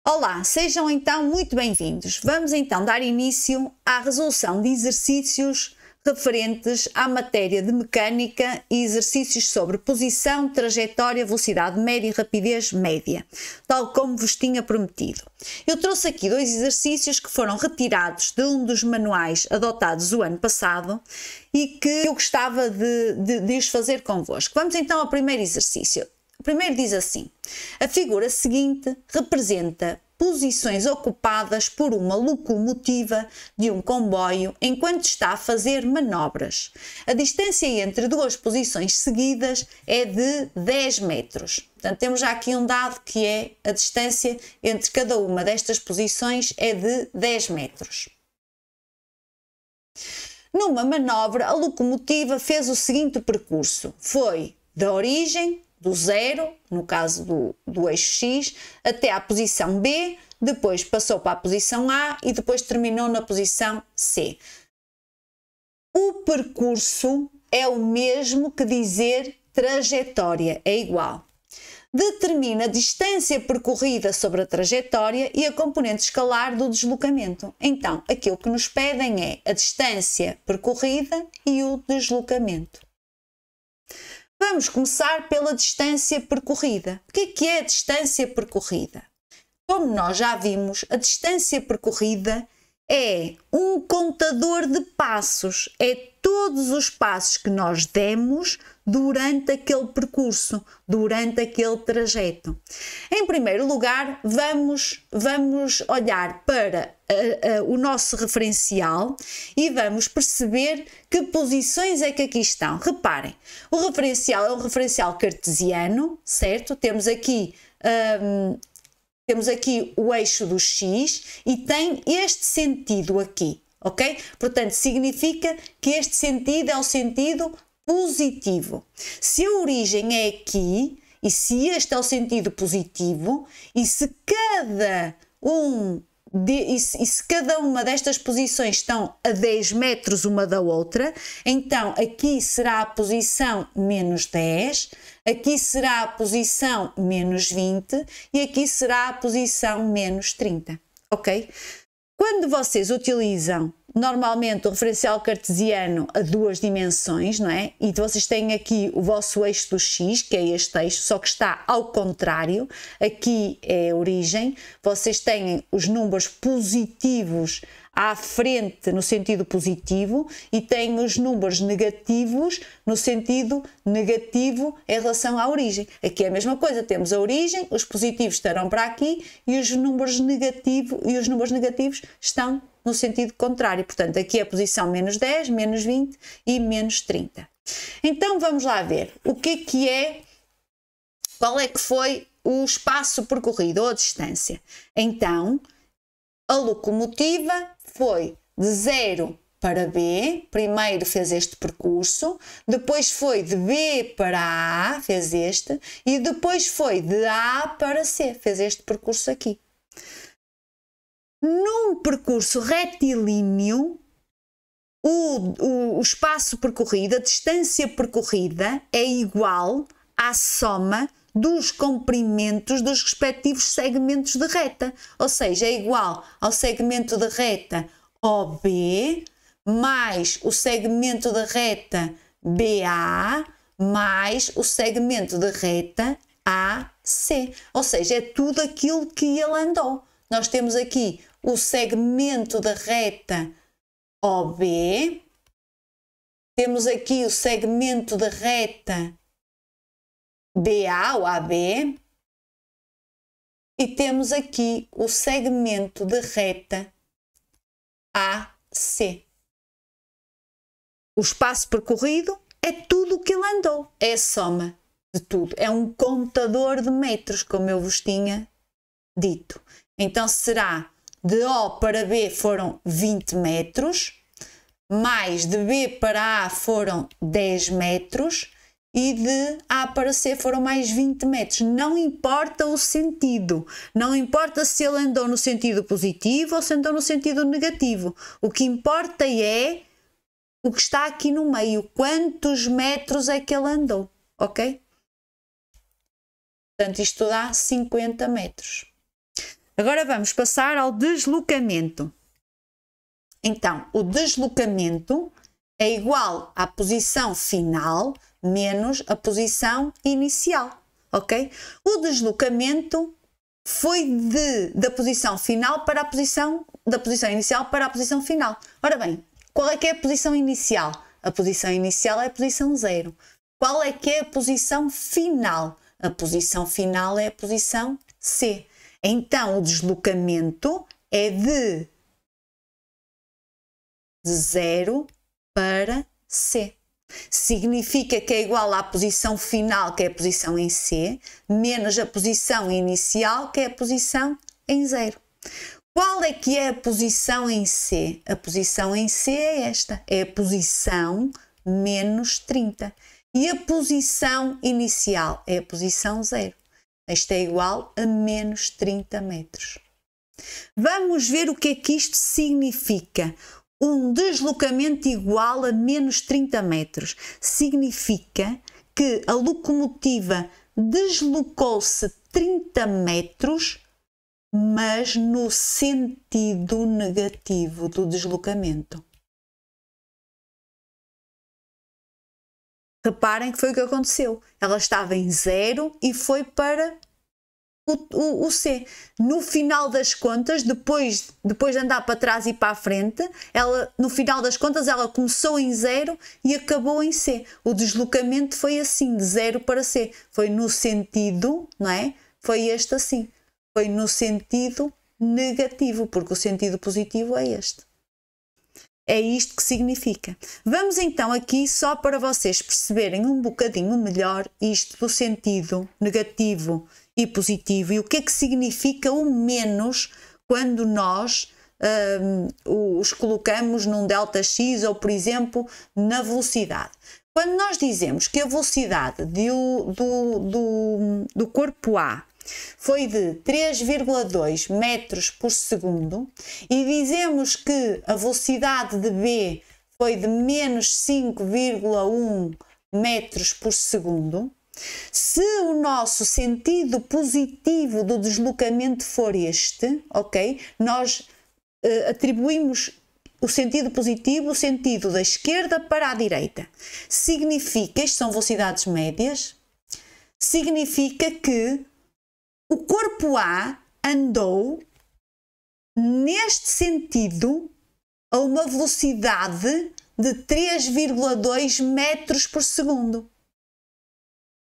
Olá, sejam então muito bem-vindos. Vamos então dar início à resolução de exercícios referentes à matéria de mecânica e exercícios sobre posição, trajetória, velocidade média e rapidez média, tal como vos tinha prometido. Eu trouxe aqui dois exercícios que foram retirados de um dos manuais adotados o ano passado e que eu gostava de os fazer convosco. Vamos então ao primeiro exercício. O primeiro diz assim: a figura seguinte representa posições ocupadas por uma locomotiva de um comboio enquanto está a fazer manobras. A distância entre duas posições seguidas é de 10 metros. Portanto, temos já aqui um dado que é a distância entre cada uma destas posições é de 10 metros. Numa manobra, a locomotiva fez o seguinte percurso: foi da origem, do zero, no caso do eixo X, até à posição B, depois passou para a posição A e depois terminou na posição C. O percurso é o mesmo que dizer trajetória, é igual. Determina a distância percorrida sobre a trajetória e a componente escalar do deslocamento. Então, aquilo que nos pedem é a distância percorrida e o deslocamento. Vamos começar pela distância percorrida. O que é a distância percorrida? Como nós já vimos, a distância percorrida é um contador de passos, é todos os passos que nós demos durante aquele percurso, durante aquele trajeto. Em primeiro lugar, vamos olhar para o nosso referencial e vamos perceber que posições é que aqui estão. Reparem, o referencial é um referencial cartesiano, certo? Temos aqui o eixo do X e tem este sentido aqui, ok? Portanto, significa que este sentido é o sentido positivo. Se a origem é aqui e se este é o sentido positivo e se cada uma destas posições estão a 10 metros uma da outra, então aqui será a posição menos 10, aqui será a posição menos 20 e aqui será a posição menos 30, ok? Quando vocês utilizam normalmente o referencial cartesiano a duas dimensões, não é? E vocês têm aqui o vosso eixo do X, que é este eixo, só que está ao contrário, aqui é a origem, vocês têm os números positivos à frente no sentido positivo e têm os números negativos no sentido negativo em relação à origem. Aqui é a mesma coisa, temos a origem, os positivos estarão para aqui e os números negativos estão no sentido contrário. Portanto, aqui é a posição menos 10, menos 20 e menos 30. Então, vamos lá ver qual é que foi o espaço percorrido ou a distância. Então, a locomotiva foi de 0 para B, primeiro fez este percurso, depois foi de B para A, fez este, e depois foi de A para C, fez este percurso aqui. Num percurso retilíneo, o espaço percorrido, a distância percorrida, é igual à soma dos comprimentos dos respectivos segmentos de reta. Ou seja, é igual ao segmento de reta OB mais o segmento de reta BA mais o segmento de reta AC. Ou seja, é tudo aquilo que ele andou. Nós temos aqui o segmento da reta OB, temos aqui o segmento da reta BA ou AB e temos aqui o segmento de reta AC. O espaço percorrido é tudo o que ele andou, é a soma de tudo, é um contador de metros, como eu vos tinha dito. Então será de O para B foram 20 metros, mais de B para A foram 10 metros e de A para C foram mais 20 metros. Não importa o sentido, não importa se ele andou no sentido positivo ou se andou no sentido negativo. O que importa é o que está aqui no meio, quantos metros é que ele andou, ok? Portanto, isto dá 50 metros. Agora vamos passar ao deslocamento. Então, o deslocamento é igual à posição final menos a posição inicial, ok? O deslocamento foi da posição final para a posição, da posição inicial para a posição final. Ora bem, qual é que é a posição inicial? A posição inicial é a posição 0. Qual é que é a posição final? A posição final é a posição C. Então, o deslocamento é de 0 para C. Significa que é igual à posição final, que é a posição em C, menos a posição inicial, que é a posição em 0. Qual é que é a posição em C? A posição em C é esta, é a posição menos 30. E a posição inicial é a posição 0. Isto é igual a menos 30 metros. Vamos ver o que é que isto significa. Um deslocamento igual a menos 30 metros. Significa que a locomotiva deslocou-se 30 metros, mas no sentido negativo do deslocamento. Reparem que foi o que aconteceu. Ela estava em 0 e foi para o C. No final das contas, depois de andar para trás e para a frente, no final das contas ela começou em 0 e acabou em C. O deslocamento foi assim, de 0 para C. Foi no sentido, não é? Foi este assim. Foi no sentido negativo, porque o sentido positivo é este. É isto que significa. Vamos então aqui só para vocês perceberem um bocadinho melhor isto do sentido negativo e positivo e o que é que significa o menos quando nós os colocamos num ΔX ou, por exemplo, na velocidade. Quando nós dizemos que a velocidade do corpo A foi de 3,2 metros por segundo e dizemos que a velocidade de B foi de menos 5,1 metros por segundo, se o nosso sentido positivo do deslocamento for este, ok? Nós atribuímos o sentido positivo, o sentido da esquerda para a direita. Significa, isto são velocidades médias, significa que o corpo A andou neste sentido a uma velocidade de 3,2 metros por segundo.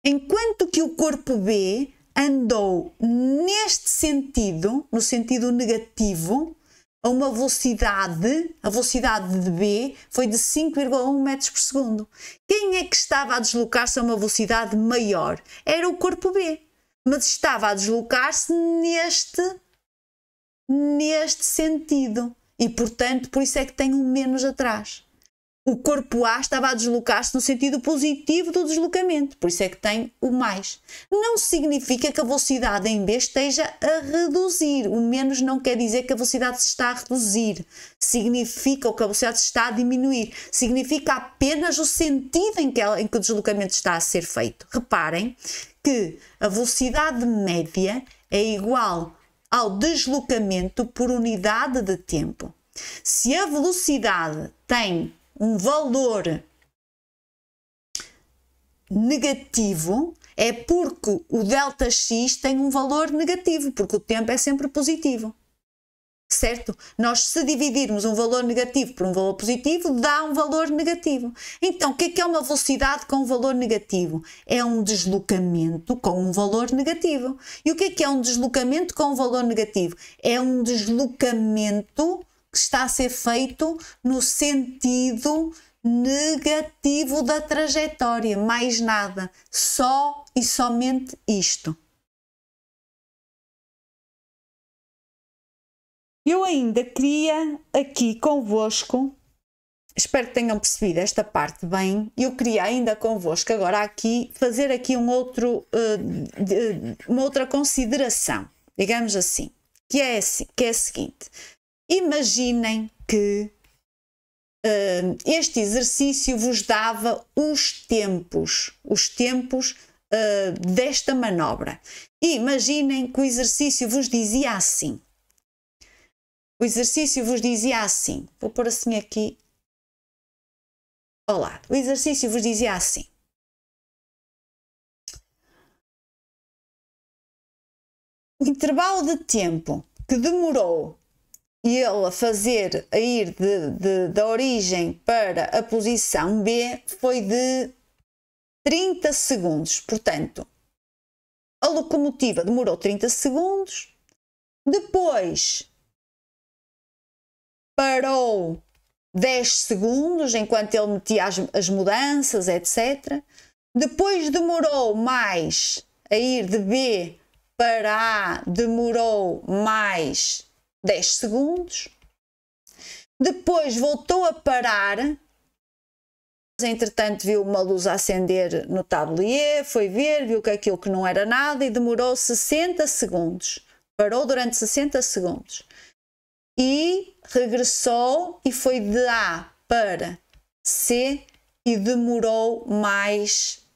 Enquanto que o corpo B andou neste sentido, no sentido negativo, a uma velocidade, a velocidade de B foi de 5,1 metros por segundo. Quem é que estava a deslocar-se a uma velocidade maior? Era o corpo B. Mas estava a deslocar-se neste sentido. E, portanto, por isso é que tem um menos atrás. O corpo A estava a deslocar-se no sentido positivo do deslocamento. Por isso é que tem o mais. Não significa que a velocidade em B esteja a reduzir. O menos não quer dizer que a velocidade se está a reduzir. Significa que a velocidade se está a diminuir. Significa apenas o sentido em que o deslocamento está a ser feito. Reparem que a velocidade média é igual ao deslocamento por unidade de tempo. Se a velocidade tem um valor negativo, é porque o ΔX tem um valor negativo, porque o tempo é sempre positivo. Certo? Nós, se dividirmos um valor negativo por um valor positivo, dá um valor negativo. Então, o que é uma velocidade com um valor negativo? É um deslocamento com um valor negativo. E o que é um deslocamento com um valor negativo? É um deslocamento que está a ser feito no sentido negativo da trajetória. Mais nada. Só e somente isto. Eu ainda queria aqui convosco, espero que tenham percebido esta parte bem, eu queria ainda convosco agora aqui fazer aqui uma outra consideração, digamos assim, que é a seguinte. Imaginem que este exercício vos dava os tempos desta manobra. E imaginem que o exercício vos dizia assim. O exercício vos dizia assim. Vou pôr assim aqui. Olá. O exercício vos dizia assim. O intervalo de tempo que demorou ele a ir da origem para a posição B foi de 30 segundos. Portanto, a locomotiva demorou 30 segundos, depois parou 10 segundos enquanto ele metia as mudanças, etc. Depois demorou mais a ir de B para A, demorou mais 10 segundos. Depois voltou a parar. Entretanto, viu uma luz a acender no tablier, foi ver, viu que aquilo que não era nada e demorou 60 segundos. Parou durante 60 segundos. E regressou e foi de A para C e demorou mais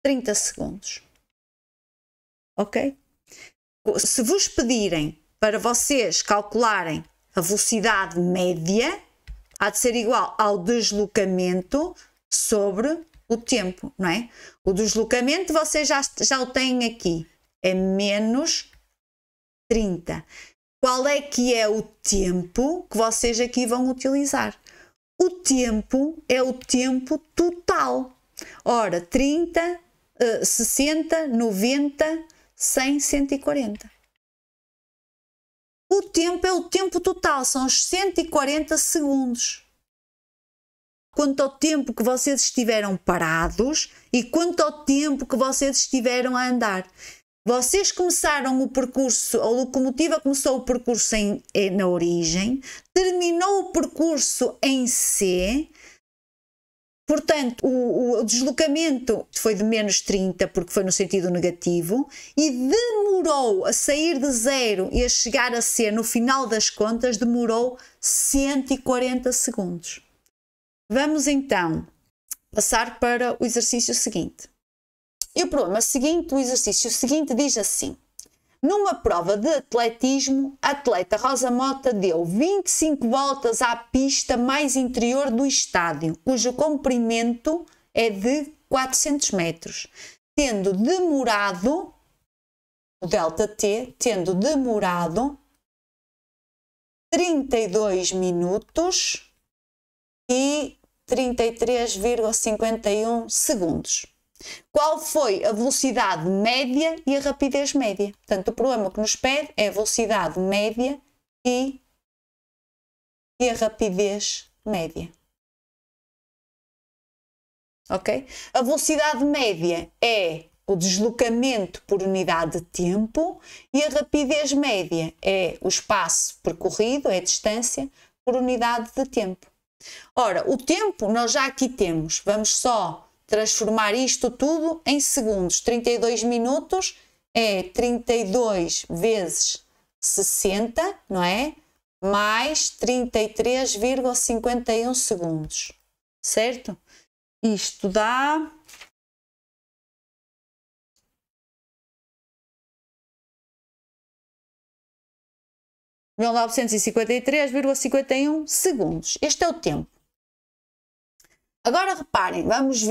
30 segundos. Ok? Se vos pedirem para vocês calcularem a velocidade média, há de ser igual ao deslocamento sobre o tempo, não é? O deslocamento vocês já o têm aqui, é menos 30. Qual é que é o tempo que vocês aqui vão utilizar? O tempo é o tempo total. Ora, 30, 60, 90, 100, 140. O tempo é o tempo total, são os 140 segundos. Quanto ao tempo que vocês estiveram parados e quanto ao tempo que vocês estiveram a andar. Vocês começaram o percurso, a locomotiva começou o percurso na origem, terminou o percurso em C, portanto o deslocamento foi de menos 30 porque foi no sentido negativo e demorou a sair de 0 e a chegar a C no final das contas, demorou 140 segundos. Vamos então passar para o exercício seguinte. E o problema seguinte, o exercício seguinte diz assim: numa prova de atletismo, a atleta Rosa Mota deu 25 voltas à pista mais interior do estádio, cujo comprimento é de 400 metros, tendo demorado, o ΔT, tendo demorado 32 minutos e 33,51 segundos. Qual foi a velocidade média e a rapidez média? Portanto, o problema que nos pede é a velocidade média e a rapidez média. Ok? A velocidade média é o deslocamento por unidade de tempo e a rapidez média é o espaço percorrido, é a distância, por unidade de tempo. Ora, o tempo nós já aqui temos, vamos só transformar isto tudo em segundos. 32 minutos é 32 vezes 60, não é? Mais 33,51 segundos, certo? Isto dá 1953,51 segundos. Este é o tempo. Agora reparem, vamos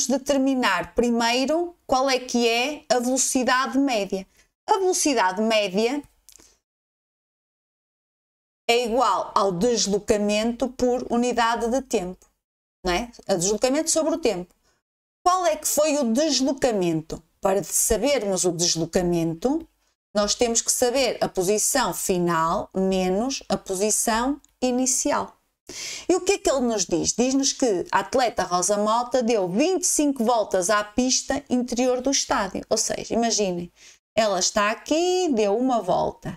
determinar primeiro qual é que é a velocidade média. A velocidade média é igual ao deslocamento por unidade de tempo, não é? O deslocamento sobre o tempo. Qual é que foi o deslocamento? Para sabermos o deslocamento, nós temos que saber a posição final menos a posição inicial. E o que é que ele nos diz? Diz-nos que a atleta Rosa Mota deu 25 voltas à pista interior do estádio. Ou seja, imaginem, ela está aqui, deu uma volta,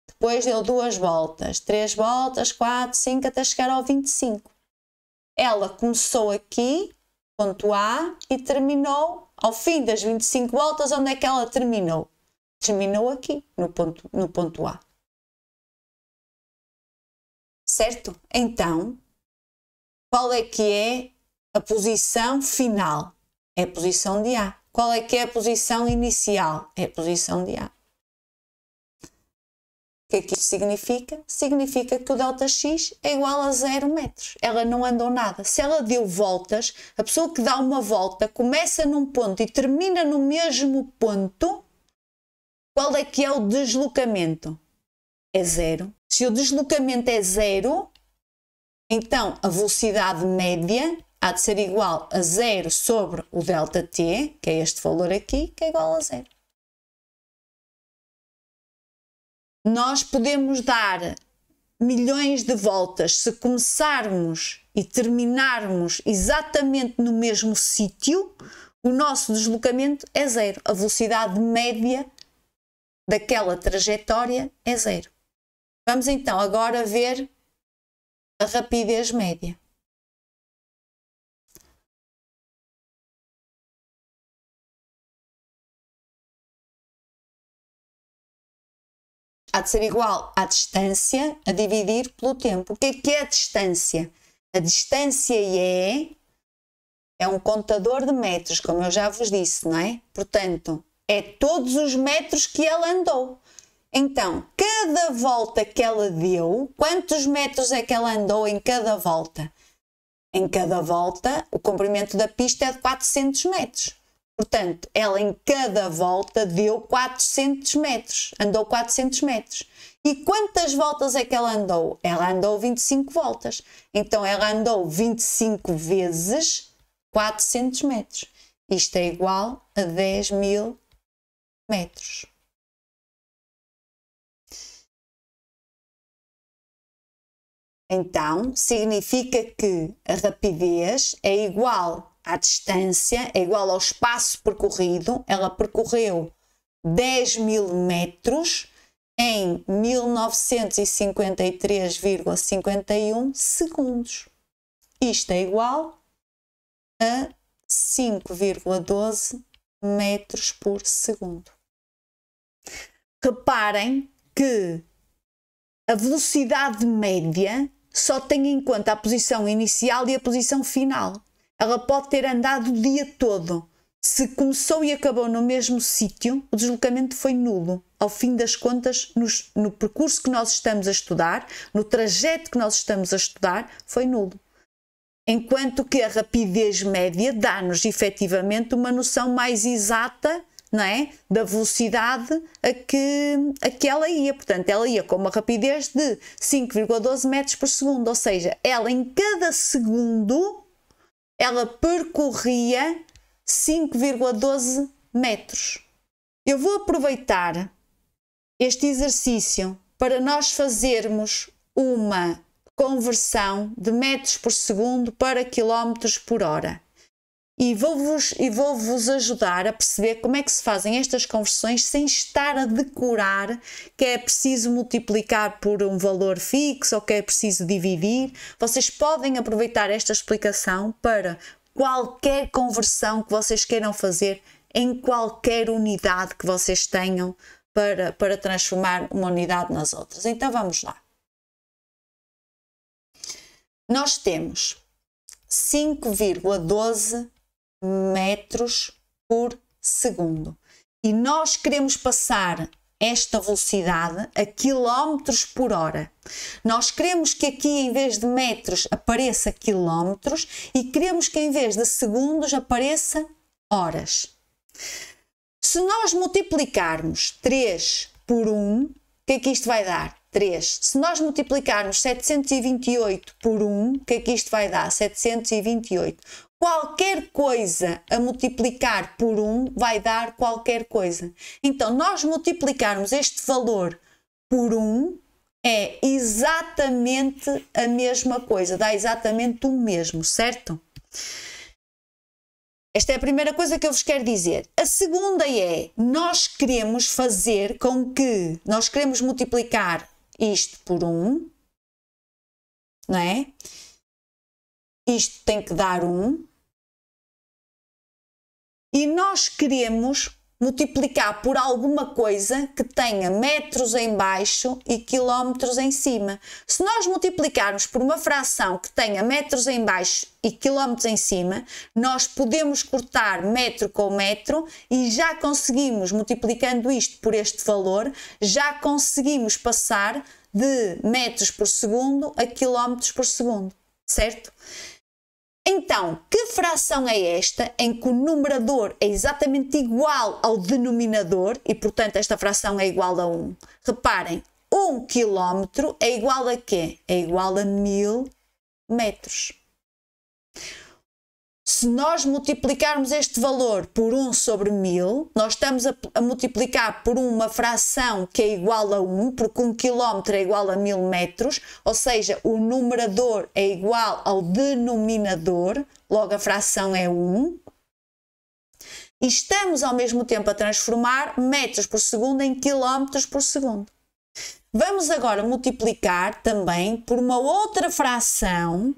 depois deu 2 voltas, 3 voltas, 4, 5, até chegar ao 25. Ela começou aqui, ponto A, e terminou ao fim das 25 voltas. Onde é que ela terminou? Terminou aqui, no ponto A. Certo? Então, qual é que é a posição final? É a posição de A. qual é que é a posição inicial? É a posição de A. O que é que isto significa? Significa que o ΔX é igual a 0 metros. Ela não andou nada. Se ela deu voltas, a pessoa que dá uma volta começa num ponto e termina no mesmo ponto, qual é que é o deslocamento? É 0. Se o deslocamento é 0, então a velocidade média há de ser igual a 0 sobre o ΔT, que é este valor aqui, que é igual a 0. Nós podemos dar milhões de voltas se começarmos e terminarmos exatamente no mesmo sítio, o nosso deslocamento é 0. A velocidade média daquela trajetória é 0. Vamos então agora ver a rapidez média. Há de ser igual à distância a dividir pelo tempo. O que é a distância? A distância é um contador de metros, como eu já vos disse, não é? Portanto, é todos os metros que ela andou. Então, cada volta que ela deu, quantos metros é que ela andou em cada volta? Em cada volta, o comprimento da pista é de 400 metros. Portanto, ela em cada volta deu 400 metros, andou 400 metros. E quantas voltas é que ela andou? Ela andou 25 voltas. Então, ela andou 25 vezes 400 metros. Isto é igual a 10.000 metros. Então, significa que a rapidez é igual à distância, é igual ao espaço percorrido. Ela percorreu 10.000 metros em 1953,51 segundos. Isto é igual a 5,12 metros por segundo. Reparem que a velocidade média só tem em conta a posição inicial e a posição final. Ela pode ter andado o dia todo. Se começou e acabou no mesmo sítio, o deslocamento foi nulo. Ao fim das contas, no percurso que nós estamos a estudar, no trajeto que nós estamos a estudar, foi nulo. Enquanto que a rapidez média dá-nos efetivamente uma noção mais exata, não é, da velocidade a que ela ia. Portanto, ela ia com uma rapidez de 5,12 metros por segundo, ou seja, ela em cada segundo ela percorria 5,12 metros. Eu vou aproveitar este exercício para nós fazermos uma conversão de metros por segundo para quilómetros por hora. E vou-vos ajudar a perceber como é que se fazem estas conversões sem estar a decorar que é preciso multiplicar por um valor fixo ou que é preciso dividir. Vocês podem aproveitar esta explicação para qualquer conversão que vocês queiram fazer em qualquer unidade que vocês tenham para transformar uma unidade nas outras. Então vamos lá. Nós temos 5,12 metros por segundo e nós queremos passar esta velocidade a quilómetros por hora. Nós queremos que aqui em vez de metros apareça quilómetros e queremos que em vez de segundos apareça horas. Se nós multiplicarmos 3 por 1, o que é que isto vai dar? 3. Se nós multiplicarmos 728 por 1, o que é que isto vai dar? 728. Qualquer coisa a multiplicar por 1 vai dar qualquer coisa. Então, nós multiplicarmos este valor por 1 é exatamente a mesma coisa, dá exatamente o mesmo, certo? Esta é a primeira coisa que eu vos quero dizer. A segunda é, nós queremos fazer com que, nós queremos multiplicar isto por 1, não é? Isto tem que dar 1. E nós queremos multiplicar por alguma coisa que tenha metros em baixo e quilómetros em cima. Se nós multiplicarmos por uma fração que tenha metros em baixo e quilómetros em cima, nós podemos cortar metro com metro e já conseguimos, multiplicando isto por este valor, já conseguimos passar de metros por segundo a quilómetros por segundo, certo? Então, que fração é esta em que o numerador é exatamente igual ao denominador e, portanto, esta fração é igual a 1? Reparem, 1 quilómetro é igual a quê? É igual a 1000 metros. Se nós multiplicarmos este valor por 1 sobre 1000, nós estamos a multiplicar por uma fração que é igual a 1, porque 1 km é igual a 1000 metros, ou seja, o numerador é igual ao denominador, logo a fração é 1. E estamos ao mesmo tempo a transformar metros por segundo em quilómetros por segundo. Vamos agora multiplicar também por uma outra fração,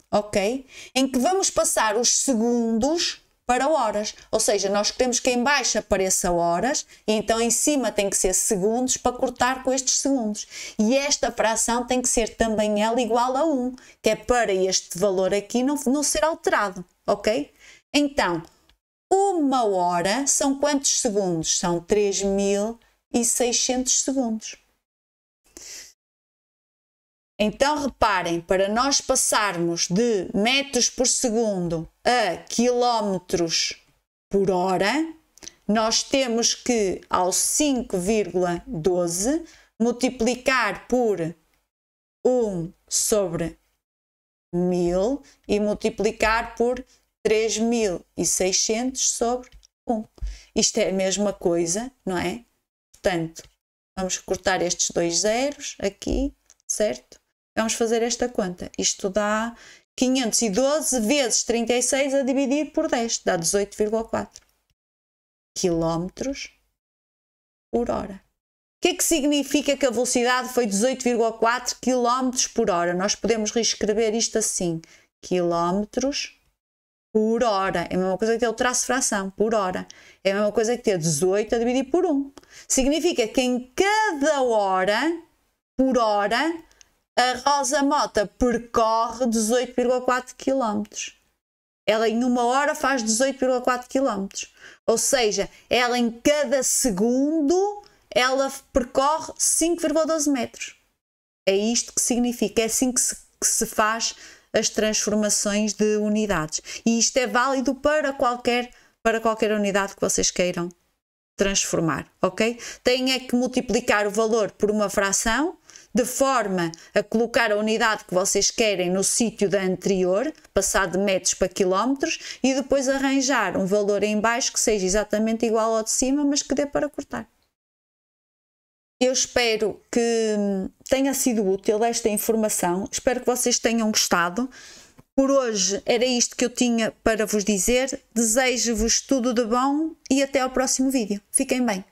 ok? Em que vamos passar os segundos para horas. Ou seja, nós queremos que em baixo apareça horas e então em cima tem que ser segundos para cortar com estes segundos. E esta fração tem que ser também ela igual a 1, que é para este valor aqui não ser alterado, ok? Então, 1 hora são quantos segundos? São 3600 segundos. Então, reparem, para nós passarmos de metros por segundo a quilómetros por hora, nós temos que, ao 5,12, multiplicar por 1 sobre 1000 e multiplicar por 3600 sobre 1. Isto é a mesma coisa, não é? Portanto, vamos cortar estes dois zeros aqui, certo? Vamos fazer esta conta. Isto dá 512 vezes 36 a dividir por 10. Dá 18,4 quilómetros por hora. O que é que significa que a velocidade foi 18,4 quilómetros por hora? Nós podemos reescrever isto assim. Quilómetros por hora. É a mesma coisa que ter o traço de fração. Por hora. É a mesma coisa que ter 18 a dividir por 1. Significa que em cada hora, por hora, a Rosa Mota percorre 18,4 km. Ela em 1 hora faz 18,4 km. Ou seja, ela em cada segundo, ela percorre 5,12 metros. É isto que significa. É assim que se faz as transformações de unidades. E isto é válido para qualquer unidade que vocês queiram transformar, ok? Têm é que multiplicar o valor por uma fração, de forma a colocar a unidade que vocês querem no sítio da anterior, passar de metros para quilómetros, e depois arranjar um valor em baixo que seja exatamente igual ao de cima, mas que dê para cortar. Eu espero que tenha sido útil esta informação, espero que vocês tenham gostado. Por hoje era isto que eu tinha para vos dizer. Desejo-vos tudo de bom e até ao próximo vídeo. Fiquem bem.